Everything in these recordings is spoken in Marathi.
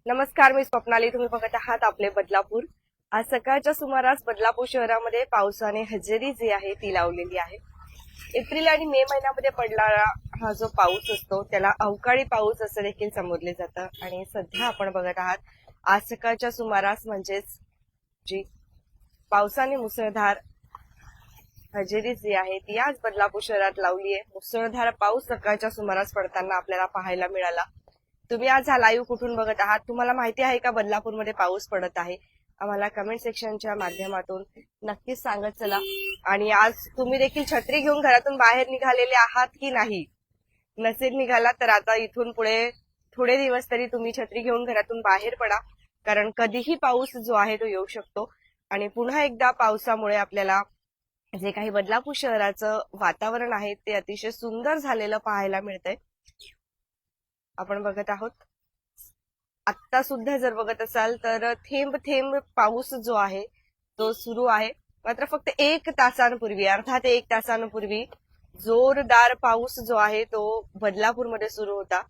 नमस्कार, मी स्वप्नाली. तुम्ही बघत आहात आपले बदलापूर. आज सकाळच्या सुमारास बदलापूर शहरामध्ये पावसाने हजेरी जी आहे ती लावलेली आहे. एप्रिल आणि मे महिन्यामध्ये पडणारा हा जो पाऊस असतो त्याला अवकाळी पाऊस असं देखील संबोधले जातं. आणि सध्या आपण बघत आहात आज सकाळच्या सुमारास म्हणजेच जी पावसाने मुसळधार हजेरी जी आहे ती आज बदलापूर शहरात लावली आहे. मुसळधार पाऊस सकाळच्या सुमारास पडताना आपल्याला पाहायला मिळाला. तुम्ही आज हा लाईव्ह कुठून बघत आहात? तुम्हाला माहिती आहे का बदलापूरमध्ये पाऊस पडत आहे? आम्हाला कमेंट सेक्शनच्या माध्यमातून नक्कीच सांगत चला. आणि आज तुम्ही देखील छत्री घेऊन घरातून बाहेर निघालेले आहात की नाही? नसेल निघाला तर आता इथून पुढे थोडे दिवस तरी तुम्ही छत्री घेऊन घरातून बाहेर पडा, कारण कधीही पाऊस जो आहे तो येऊ शकतो. आणि पुन्हा एकदा पावसामुळे आपल्याला जे काही बदलापूर शहराचं वातावरण आहे ते अतिशय सुंदर झालेलं पाहायला मिळतंय. आपण बघत आहोत आत्ता सुद्धा जर बघत असाल तर थेंब थेंब पाऊस जो आहे तो सुरू आहे. मात्र फक्त 1 तासांपूर्वी, अर्धा ते 1 तासांपूर्वी जोरदार पाऊस जो आहे तो बदलापूरमध्ये सुरू होता.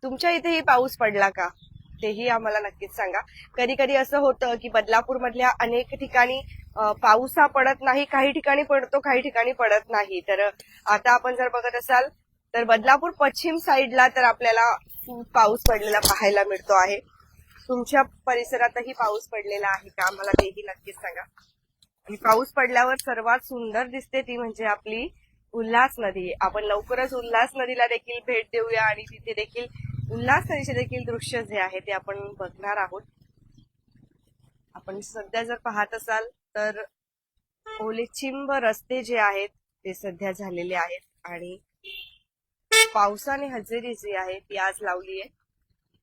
तुमच्या इथेही पाऊस पडला का? तेही आम्हाला नक्कीच सांगा. कधी कधी असं होतं की बदलापूर मधल्या अनेक ठिकाणी पाऊस हा पडत नाही, काही ठिकाणी पडतो, काही ठिकाणी पडत नाही. तर आता आपण जर बघत असाल तर बदलापूर पश्चिम साईडला तर आपल्याला पाऊस पडलेला पाहायला मिळतो आहे. तुमच्या परिसरातही पाऊस पडलेला आहे का? आम्हाला तेही नक्कीच सांगा. आणि पाऊस पडल्यावर सर्वात सुंदर दिसते ती म्हणजे आपली उल्हास नदी. आपण लवकरच उल्हास नदीला देखील भेट देऊया आणि तिथे देखील उल्हास नदीचे देखील दृश्य जे आहे ते आपण बघणार आहोत. आपण सध्या जर पाहत असाल तर ओलेचिंब रस्ते जे आहेत ते सध्या झालेले आहेत आणि पावसाने हजेरी जी आहे ती आज लावली आहे.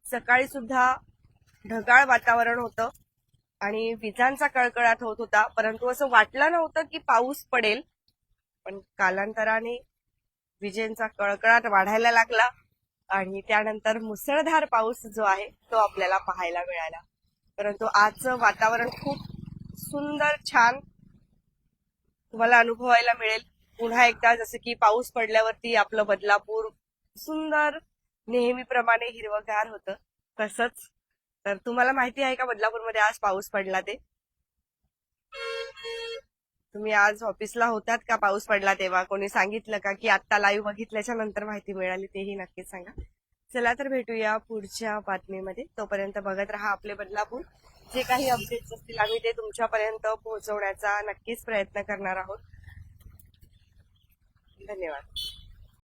सकाळी सुद्धा ढगाळ वातावरण होतं आणि विजांचा कळकळाट होत होता, परंतु असं वाटलं नव्हतं की पाऊस पडेल. पण कालांतराने विजेंचा कळकळाट वाढायला लागला आणि त्यानंतर मुसळधार पाऊस जो आहे तो आपल्याला पाहायला मिळाला. परंतु आजचं वातावरण खूप सुंदर, छान तुम्हाला अनुभवायला मिळेल. पुन्हा एकदा जसं की पाऊस पडल्यावरती आपलं बदलापूर सुंदर नेहमीप्रमाणे हिरवगार होतं तसंच. तर तुम्हाला माहिती आहे का बदलापूरमध्ये आज पाऊस पडला ते? तुम्ही आज ऑफिसला होतात का पाऊस पडला तेव्हा? कोणी सांगितलं का की आता लाईव्ह बघितल्याच्या नंतर माहिती मिळाली? तेही नक्कीच सांगा. चला तर भेटूया पुढच्या बातमीमध्ये. तोपर्यंत बघत राहा आपले बदलापूर. जे काही अपडेट्स असतील आम्ही ते तुमच्यापर्यंत पोहोचवण्याचा नक्कीच प्रयत्न करणार आहोत. धन्यवाद.